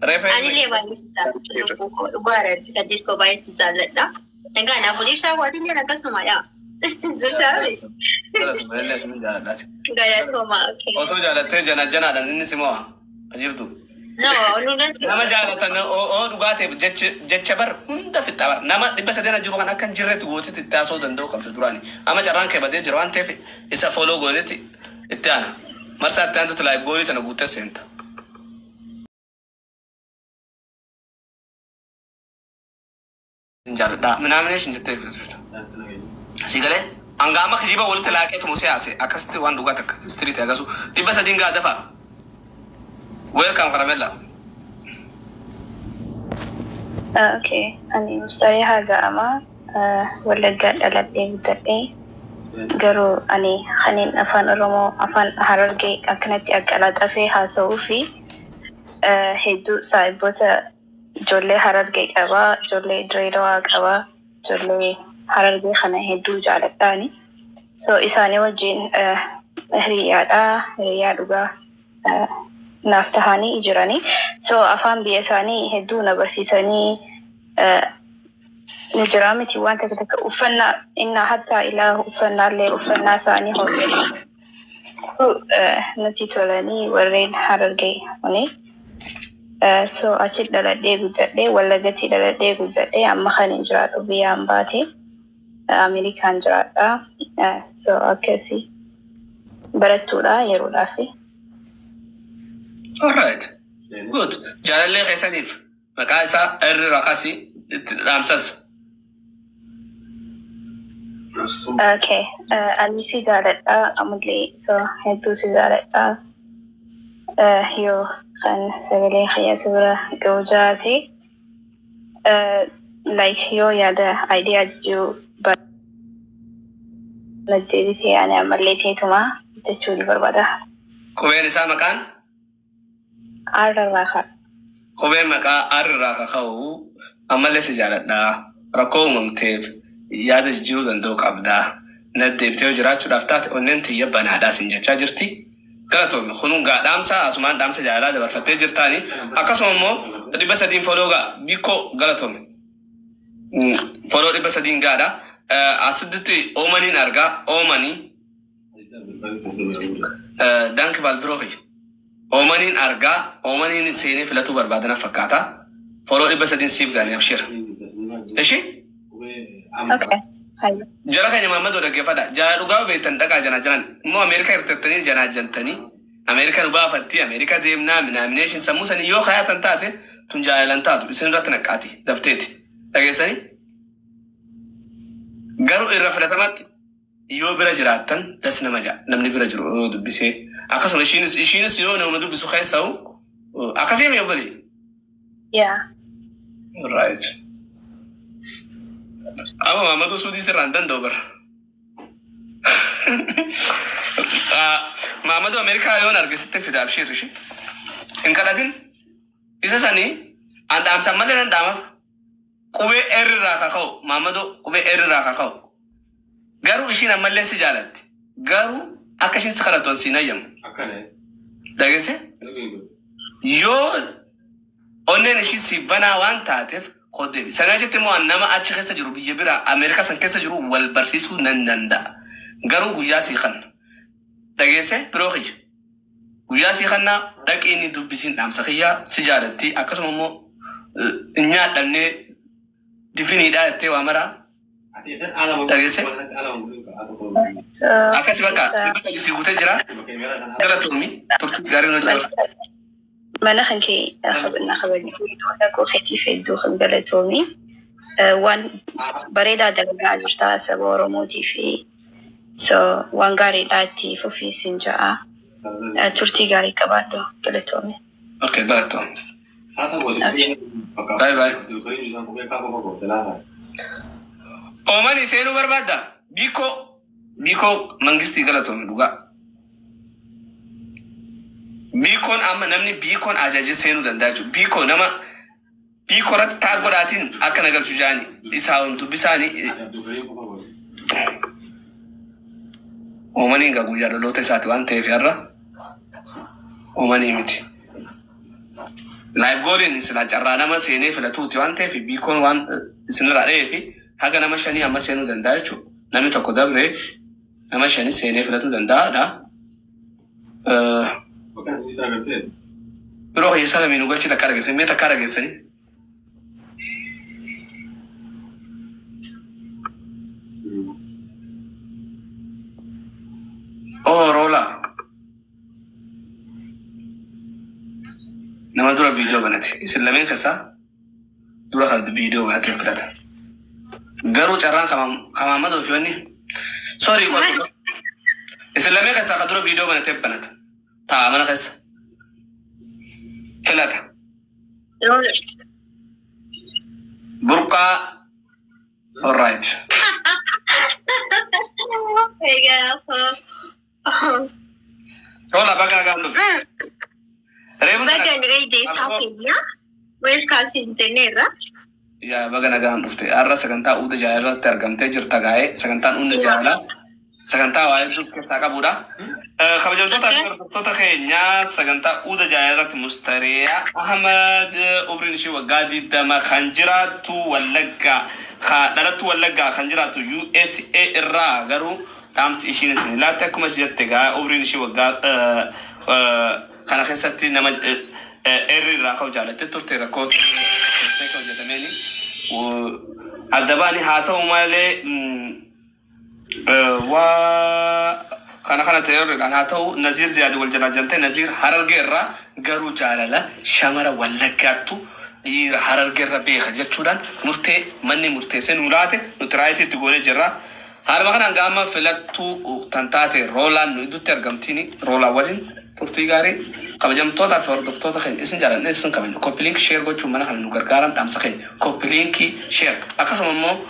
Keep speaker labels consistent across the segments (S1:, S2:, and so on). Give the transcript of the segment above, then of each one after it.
S1: أنا ليه ما يستاهل وقارن كدير كوبايس تزال لا نقانا بولي شاواتي أنا كسمة يا زوجي قالت هما أوكي
S2: أصلا جالت جنا لأن نسموها أجيبتو nama jaalatan oo dhugaate jechabar hunda fixabar nama dibba sadena jiru kan akkan jirretti goote taasoo danda'u qabdu durani ama carraan kee badee jiru waan ta'eef isa follow goonetti itti ana marsaa itti aantu live goolii tana guutte seenta jaaladha minaamination jettee fiisu sigalee angama kijiba walitti laaqeetu musee haase akkasitti waan dhugaa takka street agasu dibba sadiin gaa dafa welcome karamella.
S3: Okay, أنا مستريحة زعما ولا قال ألبي بدري قالوا أني خنين أفان رمو أفان هررجي أكنت أكلت أفيها سوفي هيدو سايبوتا جولي هررجي أبا جولي دريدواك أبا جولي هررجي خنا هيدو جالتاني so إساني وجين رياضة naftahani ijirani so afaan biyya isaanii hedduu na barsiisanii nijira miti waan takka uffannaa inna hatta ilaa uffannaallee uffannaa isaanii hojjetu natti tolanii warreen harargee huni so achi dhaladhee guddadhee wallagatti dhaladhee guddadhee amma kan hin jiraadhu biyyaan baate Ameerikaan jiraadha so akkasii barattuudha yeroodhaafi.
S2: All right. Good. Jalalee keessaniif maqaa isaa irri raqasi dhaamsas.
S3: Okay. Ani si jaaladha ammallee so hedduu si jaaladha. Yoo kan sagalee xiyyaa sibira ga'u jaate like yoo yaada idea jijjiiruu baddeebitee ani ammallee teetuma jechuu ni barbaada.
S2: Qubeen isaa maqaan?
S3: Arrarraaka.
S2: Qubeen maqaa arrarraaka ka'u ammallee si jaaladha. Rakkoo uumamteef yaada jijjiiruu danda'u qabda. Naddeebitee jiraachuudhaaf taate onneen tiyya banaadhaa sin jechaa jirti. Galatoomi kunuun dhaamsa asumaan dhaamsa jaalalaa dabarfattee jirtaani. Akkasuma immoo 300 foloo gaa bikkoo galatoomi. Foloo 300 gaadha. Asitti oomaniin argaa oomanii. Danki Balbiroohi. Oomaniin argaa oomaniin seenee filatuu barbaadana fakkaata. Foloo 300 siif gaanii abshira. Ishi?
S3: Okay.
S2: Jara keenya Maammadoo dhaggeeffadha. Jara dhugaa beektan dhaqaa jana jiran. Immoo Ameerikaa hirtattanii janaa jantanii. Ameerikaa nu baafatti. Ameerikaa deemnaa minaamination sammuu sanii yoo kaayatan taate tun jaalalan taatu. Isin irratti naqqaati. Dafteeti. Dhageessanii? Garuu irra filatamatti yoo bira jiraattan das nama ja'a. Namni bira jiru yoo dubbisee. Akkasuma ishiinis yoo nama dubbisu keessa'u akkasii mee obbolee?
S3: Yeah.
S2: Right. Ama Maammadoo suudii sirraan danda'u bara. Maammadoo Ameerikaa yoon argisitti fida abshiirri ishee. Hin kadhatin. Isa sanii dhaamsan malee nan dhaamaaf. Qubee irraa kaka'u Maammadoo qubee irraa kaka'u. Garuu ishiin ammallee si jaalatti. Garuu akka ishiin si kadhattu si nayyamu. Dhageesse? Yoo onneen ishii si banaa waan taateef Koddeebi. Sana jetti immoo nama achi keessa jiru biyya bira Ameerikaa san keessa jiru wal barsiisuu nan danda'a. Garuu guyyaa sii kan dhageesse biroo kiyya. Guyyaa sii kan dhaqee inni dubbisiin dhaamsa kiyyaa si jaalatti akkasuma immoo nyaadhannee difiniidhaa jettee waa maraa. Dhageesse. Akkasii bakka dhibba sadii si guutee jira. Gara turmi turtii gaarii nu jira.
S3: Mana kan ke khabna khabadi ko khatife do khagalatomi wan bareda daga ajta saboro moti fi so wan gari dati fu fi sinjaa turti gari kabado galatomi.
S2: Okay, barato. Bye bye. Omani senu barbada biko mangisti galatomi duga. Bikon amma namni bikon ajaji seenu danda'a jechuudha. Bikon nama biikoratti taa godhaatiin akka nagalchu jaani isaa wantu bisaani. Oomaniin gaa guyyaa dhaloota isaati waan ta'eef har'a oomanii miti. لايف جولين سلا جرانا ما سيني في لاتوتي وانت في بيكون وان سنرا عليه في حاجة نما شاني أما سينو دندايتشو نامي تكو دبري نما شاني سيني في لاتو دندا دا روح يسالمي نقولش تكارج سني تكارج سني أوه رولا nama dura video banati islamin kasa dura khad video banati filata garu charran kama mado fiwani sorry ko islamin kasa dura video banati banat ta mana kasa filata burqa all right rola baga gamlu
S1: Bagan ready talking ya. Welcome to internet ra.
S2: Ya bagan agam dufte. Arra saganta uda jayala tergamte jirta gaye. Sagantan unna jayala. Saganta wae dufte saka buda. Khabajal tota khenya saganta uda jayala mustariya. Ahmad ubrinshi wa gadi dama khanjiratu walaga. Dalatu walaga khanjiratu USA ra garu. Tams ishin sinilata kuma jette ga ubrinshi wa خنا خسرتي نما إيري راكو جالته تورتي راكو تيكو جدمني وعدباني هاتو مالي و خنا تيور كان هاتو نزير زياد والجناجنته نزير حرر جرا جرو جاللا شمرة ولا كاتو ير حرر جرا بيخجل شودان مرتة مني مرتة سنولاته نترايتي تقولي جرا هذا ما كان عندما فلتو تنتاتي رولا نيدو ترجمتيني رولا ولين Portugali, kalau jam total for the total kan, isin jalan isin kami copy link share go cuma nak nuker garam dam sakin copy link share. Akas sama mo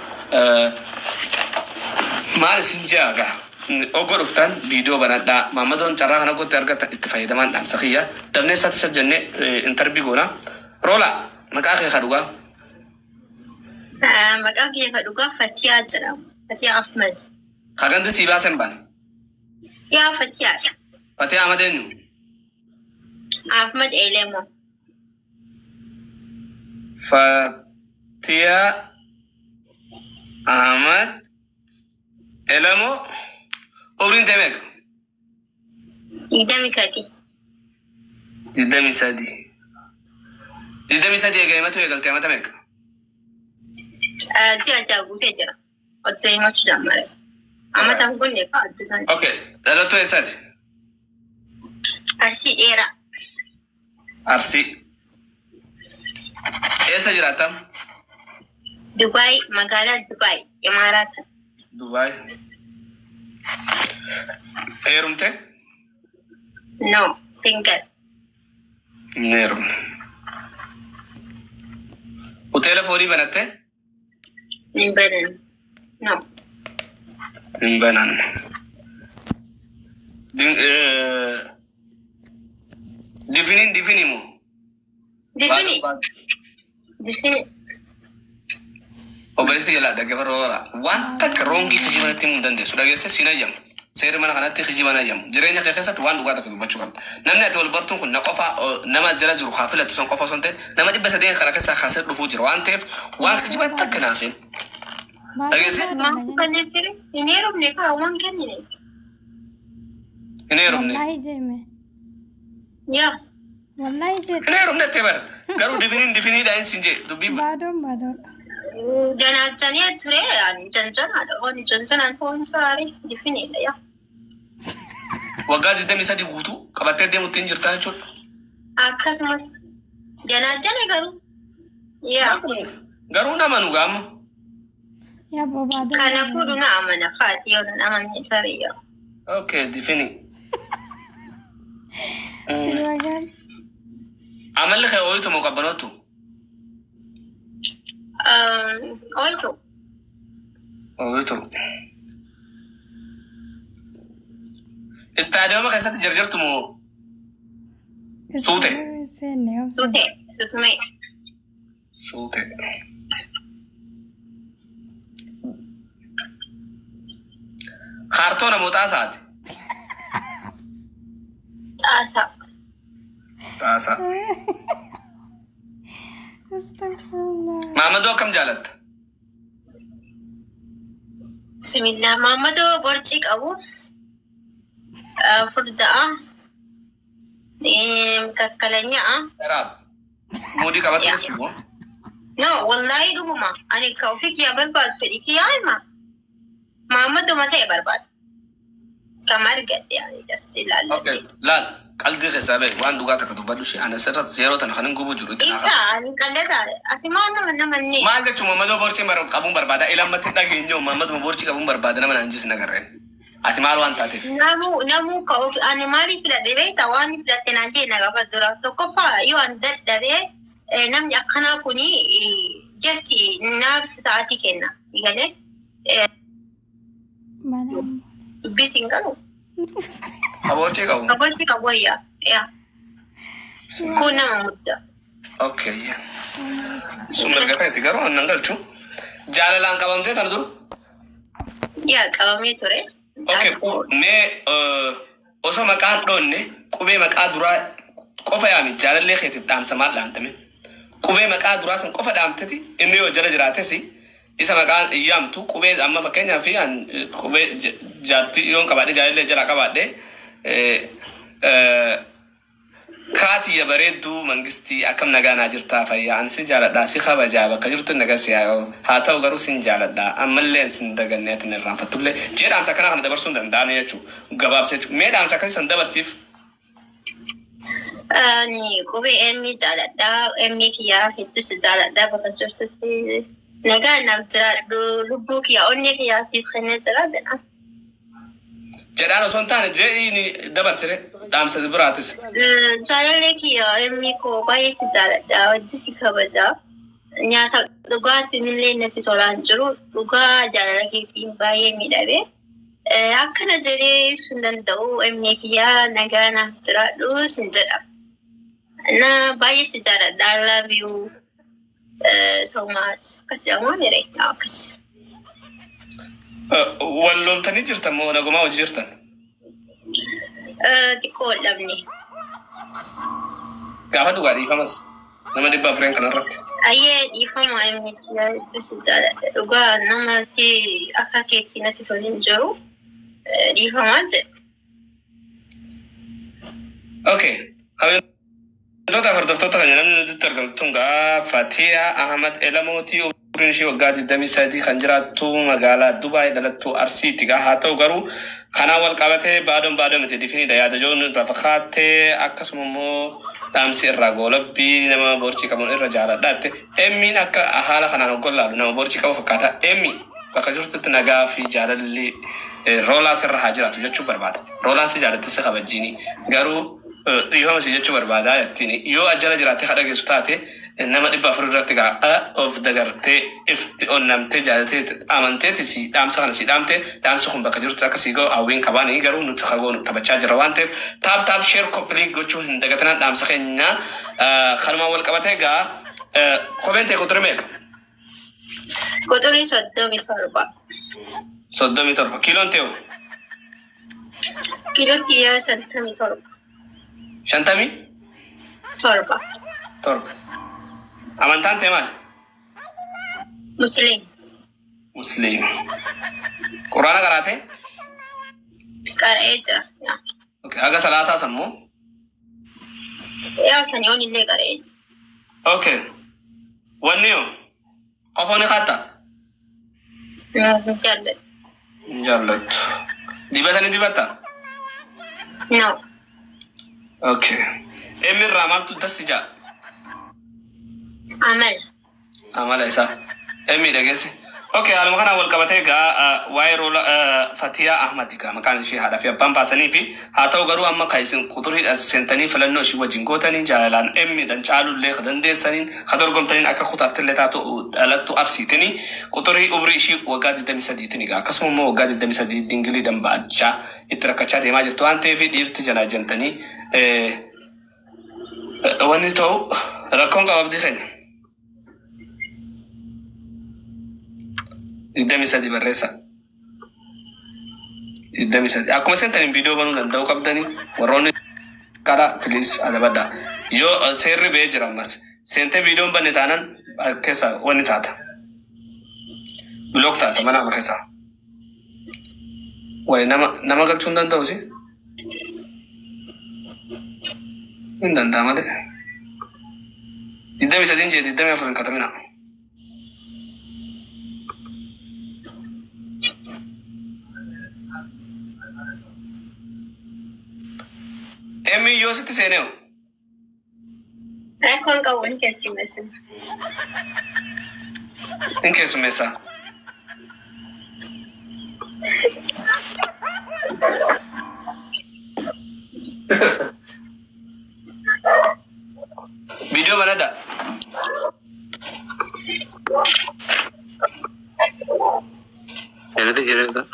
S2: mal isin jaga. Ogor uftan video banada, mama don cara hana go terga itfaidah man dam sakiya. Dabne sat sajane interview gona. Rola, maka akhir kaduga.
S1: Maka akhir kaduga Fatia jaram, Fatia Ahmad.
S2: Kagan tu siapa semban?
S1: Ya Fatia.
S2: Fatia Ahmad enu.
S1: Ahmad Elemo.
S2: Fatia Ahmad Elemo. Obrin temek.
S1: Idami Sadi.
S2: Idami Sadi. Idami Sadi agak matu agak tema temek.
S1: Jaja gute jara. Otte machu jamare. Ama tanggun ne ka adsan.
S2: Okay. Lalu tu Sadi.
S1: Arsi era.
S2: Arsi. Esa jiratam?
S1: Dubai, Magala Dubai, Emirat.
S2: Dubai. Erumte?
S1: No, single.
S2: Nerum. Hotel fori banate?
S1: Nimbanan. No.
S2: Nimbanan. Defini mo.
S1: Defini.
S2: Obesti jala dagge farora. Wanta kerongi kejiban tim dande. Sudah gese sinayam. Seri mana kanati kejiban ayam. Jirenya kekesat wan uga tak bacukan. Namne atol bartun kun naqafa nama jala juru khafila tusan qafa sante. Nama dibasa den kharakesa khasir dufu jir wan tef wan kejiban tak nasin. Agese?
S1: Ma kanisiri. Inerum ne ka wan kenni.
S2: Inerum ne.
S4: Wallahi jeme.
S1: Ya.
S4: Wallahi jeme.
S2: Inerum ne tebar. Garu defini da insinje. Dubi.
S4: Badon.
S1: Janajani ature ani janjan ada oni janjan an phone sorry defini ya.
S2: Wagadi demi sadi gutu kabate demu tinjirta chot.
S1: Akasma janajani garu. Ya.
S2: Garu na manu gam.
S4: Ya babado.
S1: Kana fudu na amana khati yona na amani sariya.
S2: Okay, defini.
S4: Silakan.
S2: Amal khay oyto muqabbanotu.
S1: Oyto.
S2: Stadium kaysa jarjartu mo. Sute. Sute. Khartona mutasa.
S1: Asa.
S2: Taasa.
S4: Astagfirullah.
S2: Mamadoo kam jaalatta?
S1: Bismillah. Mamadoo borcii qabu. Furdaa. Kakkalanyaa.
S2: Daraab. Mudii qabatu jechuudha.
S1: No, wallahi dhuguma. Ani ka ofii kiyyaa barbaadu fedhii kiyyaa hima. Mamadoo mata'e barbaadu. Kam argadde ani dasti ilaalle.
S2: Okay. Laal qalbii keessaa bahe waan dhugaa takka dubbadhu ishee ana sirratti yeroo tana kan hin gubuu jiru.
S1: Ibsa ani qalleeta. Ati maal namanne.
S2: Maal jechuun Mamadoo borcii qabuun barbaada. Ilammatti dhageenyoo Mamadoo borcii qabuun barbaada nama naan jisna garreen. Ati maal waan taateef?
S1: Namu ka ofii ani maaliif filadhe beektaa waan filadhe naan jee na gaafa dura. Tokkoffaa yoo an dadhabee namni akkanaa kuni just naaf sa'aatii kenna. Galee
S4: Mana.
S1: dubbisiin qabu.
S2: Borcii qabu.
S1: Borcii qabu wayyaa. Yaa. Kun nama mudda.
S2: Okay. Sun mirgata itti garuu annan galchu. Jaalalaan qabamtee tana duru?
S1: Yaa qabamee ture.
S2: Okay. Mee osoo maqaan dhoonne qubee maqaa duraa qofa yaami jaalallee keetiif dhaamsa maal dhaamtame? Qubee maqaa duraa san qofa dhaamteti inni yoo jala jiraatesi isa maqaan yaamtu qubee amma fakkeenyaaf qubee jaartii yoon qabaadhe jaalallee jala qabaadhe kaatiyya bareedduu mangistii akkam nagaanaa jirtaa fayyaa ani sin jaaladhaa si kabajaa bakka jirtu nagasi haa ta'u garuu sin jaaladhaa ammallee sin daganneetin irraanfattullee jee dhaamsa kana kana dabarsuun danda'ame jechuu gabaabsa jechuu mee dhaamsa akkasii san dabarsiif.
S1: Ani qubee emmi jaaladhaa emmi kiyyaa hedduu si jaaladhaa bakka jirtutti nagaa naaf jiraadhu lubbuu kiyyaa onnee kiyyaa siif kennee jira jedha.
S2: Jedhaan osoo hin taane jedhiini dabarsire dhaamsa biraatis.
S1: Jaalallee kiyyaa emmi koo baay'ee si jaaladhaa hedduu si kabajaa. Nyaata dhugaatiin illee natti tolaan jiru dhugaa jaalala keetiin baay'ee miidhagee. Akkana jedhee ibsuu hin danda'u emmi kiyyaa nagaa naaf jiraadhu sin jedha. Na baay'ee si jaaladhaa I love you so much. Akkas jedhamaa nire akkas.
S2: Wal loltanii jirtan moo nagumaa hojii jirtan?
S1: Xiqqoo wal dhabne.
S2: Gaafa dhugaa dhiifamas nama 400 kanarratti.
S1: Ayyee dhiifama emmi kiyyaa hedduu si jaaladha. Dhugaa nama si akka keetii natti tole hin jiru. Dhiifamaa jedha.
S2: Okay. Kabajamtoota hordoftoota kan jedhamu nuti argamtuun Fatiha Ahmad Elamooti umriin ishee waggaa 23 kan jiraattu magaalaa Dubaay dhalattuu Arsiiti. Haa ta'u garuu kanaan wal qabatee baadon miti difiniidha yaada joon lafa kaattee akkasuma immoo dhaamsi irraa goolabbii nama borcii qabuun irra jaaladhaatte emmiin akka haala kanaan hoggolaalu nama borcii qabu fakkaata emmi bakka jirtutti nagaa fi jaalalli roolaas irra haa jiraatu jechuu barbaada. Roolaas jaalatti si kabajjiini garuu dhiifama si jechuu barbaadaa jettiin yoo ajjala jiraattee kadha geessu taate nama 400 irratti gaa of dagartee ifti onnamtee jaalatee amanteeti si dhaamsa kana si dhaamte dhaamsa kun bakka jirtu akka si ga'u hawwiin qabaanii garuu nuti kagoonu taphachaa jira waan ta'eef taap sheer koppiliin gochuu hin dagatanaa dhaamsa keenya kanumaan wal qabatee gaa kopheen ta'e quxurri meeqa?
S1: Quxurri 37.
S2: 37 kiiloon ta'e
S1: Kiiloon xiyyaa 57.
S2: 57? Torba. Amantaan ta'e maal?
S1: Musliim.
S2: Musliim. Quraana qaraatee?
S1: Qara'ee jira.
S2: Okay. Haga salaataa sammuu?
S1: Yaa sanii on illee qara'ee jira.
S2: Okay. Wanni yoo? Qofoon qaata?
S1: Jaalladhu.
S2: Jaallattu. Dibata ni dibatta?
S1: No.
S2: Okay. Emmi irraa maaltu dassi jaa?
S1: Amala.
S2: Amala isaa. Emmi dhageessi. Okay, haaluma kanaan wal qabatee gaa waa'ee roola Fatiha Ahmad gaa maqaan ishee haadhaa fi abbaan baasanii fi haa ta'u garuu amma kan isin quxuriidhaan seentanii filannoo ishii wajjin gootanii jaalalaan emmiidhaan caalullee ka dandeessaniin ka dorgomtaniin akka kutaattillee taatu dhalattu arsiitanii quxurii umrii ishii waggaa 23 gaa akkasuma immoo waggaa 23 dingilii damba'achaa itti rakkachaa deemaa jirtu waan ta'eef dhiirti jalaa jantanii wanni ta'u rakkoon qababdi keenya. 23 barreessa. 23. Akkuma sentaniin viidiyoo banuu danda'u qabdanii warroonni Kara please ada bada. Yo serri bejra mas. Sente video banne tanan kesa wani tata. Blog tata mana kesa. Wai nama gal chundan tau sih. Indan dama de. Idda bisa dinje idda me afran kata mina. Emi yo siti seneo.
S1: Rekon kau in case you miss it.
S2: In case mesa. Video mana ada?
S5: Nanti jalan tak?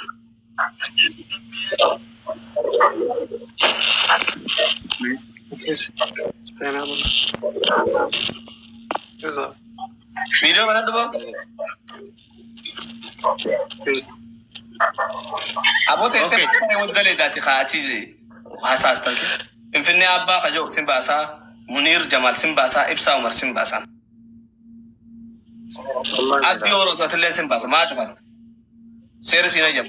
S5: Sana mana?
S2: Video mana tu bang? Abo tese yang udah lihat di kaca sih, hasas tadi. Infinnya abba kajo simbasa, Munir Jamal simbasa, Ibsa Umar simbasa. Adi orang tu terlihat simbasa, macam mana? Serius ini aja.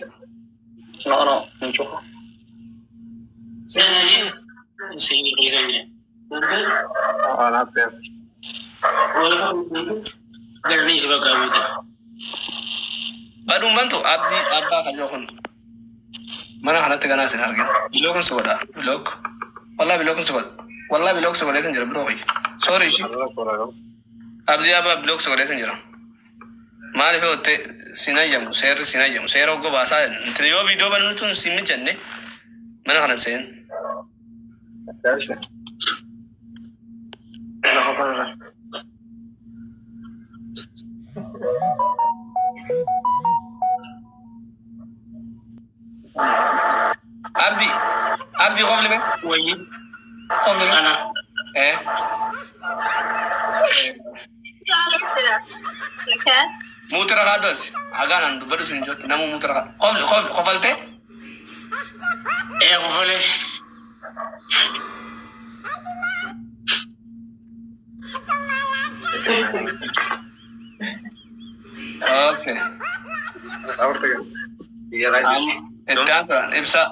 S5: No, muncul. Sini kisahnya. Anak ya. Garni sebagai itu.
S2: Badung bantu Adi abba kajo kon. Mana hana tegana sen hargin. Bilokun sudah, bilok. Wallah bilokun sudah. Wallah bilok sudah itu jadi bro. Sorry sih. Abdi abba bilok sudah itu jadi. Maaf ya, oke, sinayam, share aku bahasa. Trio video baru tu simin jenne. Mana kan sen? Abdi kau beli apa?
S5: Woi.
S2: Kau beli apa?
S1: Okay.
S2: Muter kados, agak nanti baru sunjut. Namu muter kau falte?
S5: Aku boleh.
S2: Oke.
S5: Iya lagi.
S2: Itu apa? Ibsa.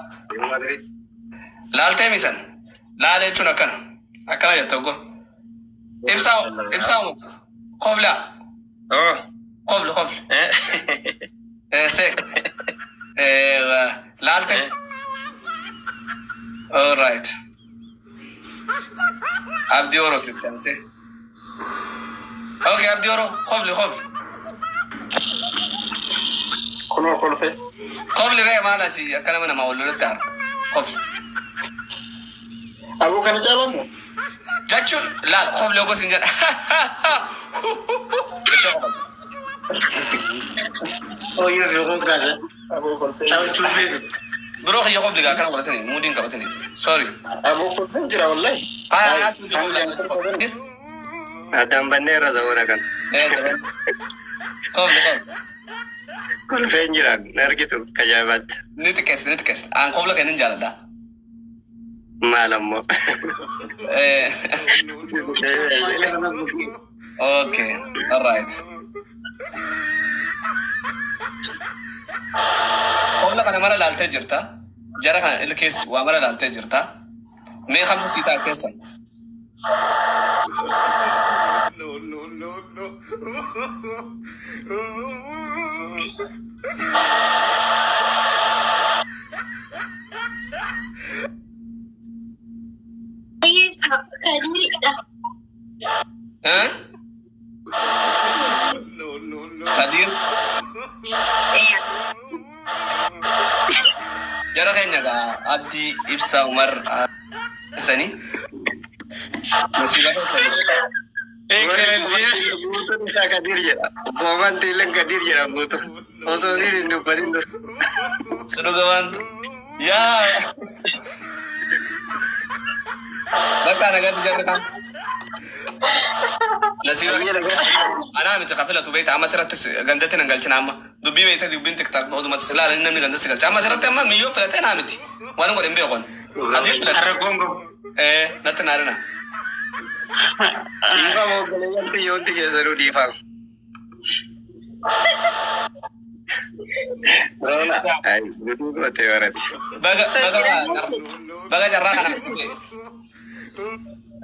S2: Lalte misan. Lalte cuna kan. Akala ya togo. Ibsa. Kau beli?
S5: Oh.
S2: قبل سك لالتك alright عبدي ورو ستان سي اوكي عبدي ورو قبل
S5: كل في
S2: قبل رأي ما نسي كلام أنا ما أقول له تعرف قبل
S5: أبو كان جالهم
S2: جاتشو لا قبل أبو سنجان
S5: Oh iya, aku kerja. Aku konten. Tahu cuma itu.
S2: Bro, ya kau beli kan kalau tadi, mudin kau tadi. Sorry.
S5: Aku konten kira wallahi.
S2: Asli kau beli.
S5: Ada bandera zaman kan.
S2: Kau beli.
S5: Konten kira, nergitu kajabat.
S2: Nanti kes. Kau beli kan jalan dah.
S5: Malam mo.
S2: Okay, alright. قبل كان مرة لالته جرتا جرا كان الكيس وامرة لالته جرتا مي 5 6 كيسا ها Kadir jara kayaknya kak Abdi Ibsa Umar Sani nasibah
S5: Excellent dia. Butuh bisa Kadir ya. Boman tilang Kadir ya butuh. Oso sih rindu perindu.
S2: seru kawan ya Baka nagati jara kan nasibah أنا متقفلة تبيت عما سرت جندتنا قالش نعمة دبي بيتها دي بنتك تقعد ما تسلا لأن من جندس قالش عما سرت أما ميو فلاتين عمتي وأنا قاعد بيقول هذه فلات نتنارنا
S5: ديفا موغل ينتي يونتي كيسرو ديفا رولا اي بدو بتي ورت
S2: بقى جراك انا سيدي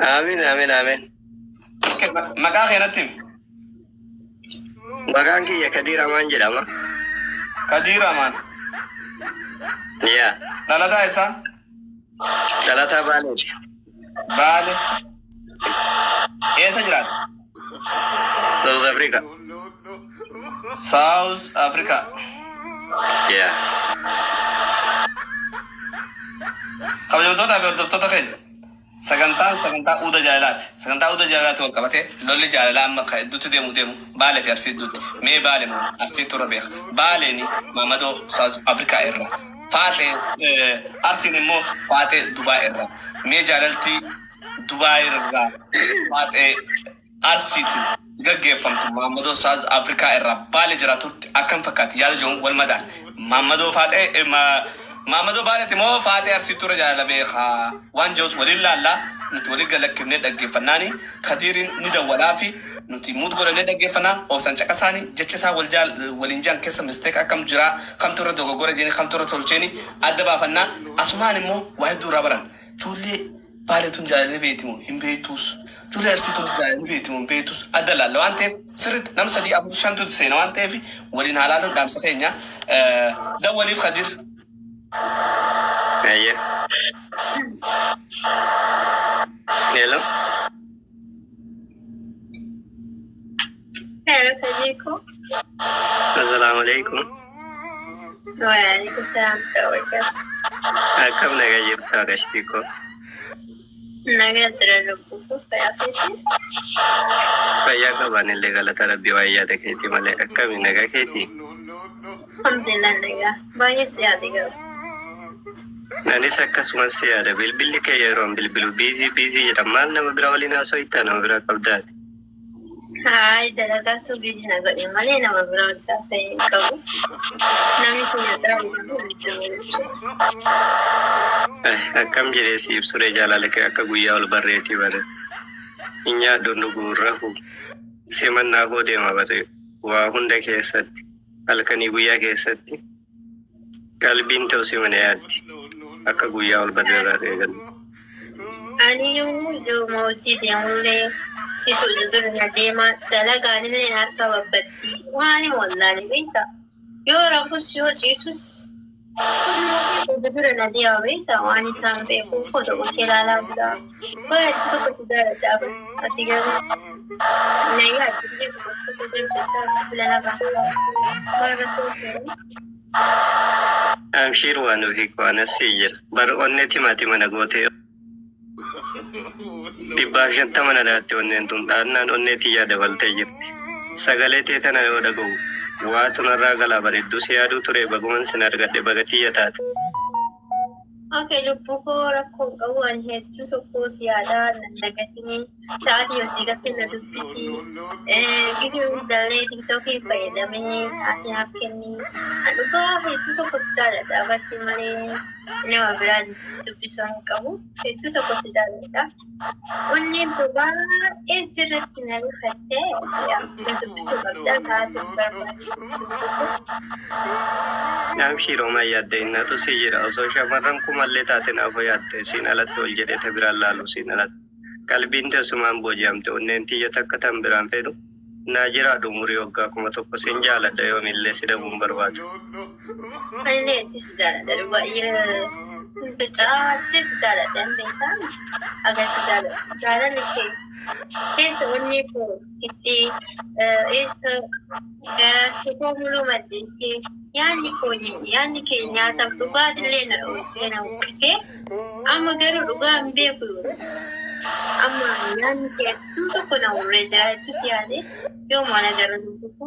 S5: امين امين امين
S2: مكا خيرتم
S5: مكان كي كدير امان جدما
S2: كدير امان
S5: يا
S2: دلتا ايسا
S5: دلتا
S2: بالي ايسا جرات
S5: ساوث افريقيا
S2: ساوث افريقيا
S5: يا
S2: خبر جوتو تا بيرتو تو خيل سكنتا اودا جايلات والقبته لولي جايلا ما دوت ديمو بالي في ارسي دوت مي بالي مو ارسي توربيخ بالي مامدو ساوث افريقيا ايرا فاتي ارسي نمو فاتي دبي ايرا مي جالتي دبي ايرا فاتي ارسي gagge famtu mamado South Africa era bale jiratu akan fakat yal jon wal madal mamado fate mamado bale timo fate arsitura jala be kha wan jos walilla la nutoli galak ne dagge fanani khadirin nida walafi nuti mud gole ne dagge fana o san chakasani jecce sa wal jal walinjan kesa mistake akam jira kam tura dogo gore jeni kam tura tolcheni adaba fanna asmani mo wahdu rabaran chule bale tun jale betimo himbetus جولي أرسيتم جاي بيتهم بيتوس أدلل لو أنت سرت نمسا دي أبو شانتو تسينو أنت في ولين هلالو دام سخينيا ده وليف خدير
S5: أيه نيلو
S1: هلا فيكم
S5: السلام عليكم
S1: وعليكم السلام ورحمة الله
S5: كم نجيب تارشتيكو
S1: نجاتر لبوكو فيافيتي
S5: فيا كمان اللي قالت ربي ويا دكتي مالك كم نجا كتي
S1: الحمد لله نجا باي سيادة
S5: أنا سكس ما سيادة بالبل كي يروم بالبل بيزي جرمان نما براولينا سويتا نما برا قبضات
S1: هاي دلقاتو بيزي نقولي مالي نما براول جافين كو نمي سيادة
S5: akkam jedhee si ibsure jaalala kee akka guyyaa ol barreetii bare inyaa dondugu rafu simannaa koo deema bare waa hunda keessatti halkanii guyyaa keessatti qalbiin ta'u simana yaaddi akka guyyaa ol barreeraa eegalu.
S1: Ani yoo mawjii deemullee situ jiru deema dalagaan illee harka babbatti waan wallaani beekta yoo rafus yoo ciisus Dura na dia beta wani sampai foto kelala buda. Kau itu seperti dah apa? Tiga ni ya, jadi foto cerita bulan apa? Kau betul.
S5: Amshir wanu hikwana sijir. Baru onne timati mana gote. Dibashan tamana dati onne tuntanan onne tiya debal tejir. Sagale teta na yoda go. Watu naragala bariddu siyadu ture baguman sinargadde bagatiya taate.
S1: Okay, lubbuko rakkoo qabu ani hedduu tokko siyaadaa nandagatini sa'aatii hojii gattee na dubbisi giduu dallee tiktokii fayyadamee sa'aatii naaf kenni dhugaa hedduu tokko si jaalladha barsi malee nama biraa dubbisuu hin qabu hedduu tokko si jaalladha onneen baay'ee sirriitti na rifattee na dubbisuu qabda sa'aatii barbaadu.
S5: Amshiroo ma yaadde innatu si jira osoo shamarran kumallee taate naaf yaadde siin alatti ol jedhee ta biraan laalu siin alatti qalbiin teessumaan booji'amte onneen tiyya takka tan biraan fedhu naa jiraadhu umurii waggaa 1,000 siin jaaladha yoomillee si dhabuun barbaadu.
S1: Anillee itti si jaaladha baay'ee caalsee si jaaladha hin beekan agar si jaaladha jaalalli kee keessa wanni koo itti eessa garaatti koo muluu maddeessee yaanni kee nyaataaf dhugaatillee na uffisee amma garuu dhugaa hin beeku amma yaanni kee hedduu tokko na urree jira hedduu si yaade yoo mana gara lubbuku.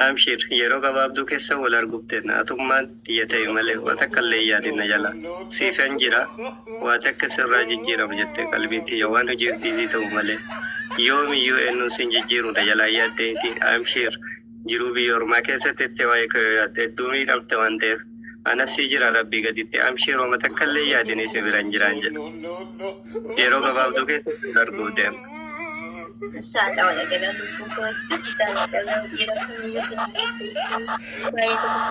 S5: Amshir yeroo gabaabduu keessa wal arguufte naatummaan xiyya ta'e malee waan takka illee yaadina jala siifan jira waan takka sirraa jijjiiramu jettee qalbii tiyya waan hojiif biizii ta'u malee yoomiyyuu eenyuun sin jijjiirudha jalaa yaaddeeti Amshir jiruu biyya ormaa keessatti itti waa'ee koo yaadde hedduu miidhamte waan ta'eef أنا سيجرا ربي قديتي أمشي روما تكلي يا ديني سبيران جرانجل يرو قباب دوكي سبيران قدام
S1: إن شاء الله ولا كذا نقول تستاهل كذا يركم يسمع كتير وهي تبص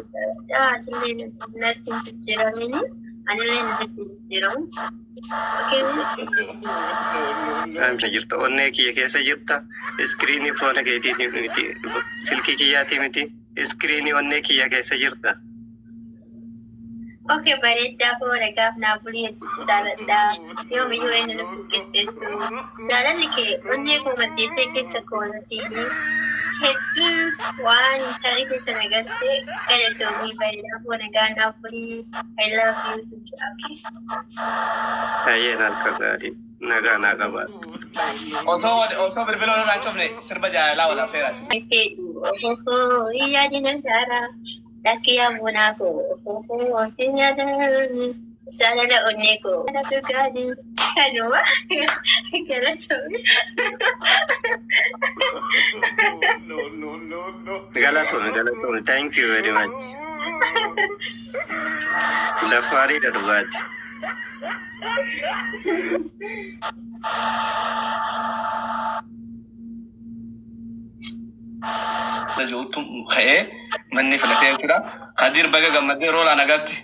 S1: تلين ناتين تجراميني أنا لين تجرام أوكي
S5: أمشي جرت أونك يا كيسة جرتا سكريني فونك يتي متي سلكي كياتي متي سكريني أونك يا كيسة جرتا
S1: أوكي بريدا فورا كاف نابولي تستاهل يوم يوين نفكتسو دالا لكي أنيكو متيسي كيسكونا سيني هجو وان تاريخ سنغاتي كالا تومي بريدا فورا كاف نابولي I love you سنجو أوكي
S5: أيه نالكغاري نغا نغا بات
S2: Also berbelo orang rancov ni serba jala wala feras.
S1: Pedu oh iya di negara laki yang munaku oh sinyada jalan oneko ada bergadi anu kira tu
S5: Galatun thank you very much Dafari darugat
S2: Lajutum khaye manni falate kira Qadir baga gamade rola nagati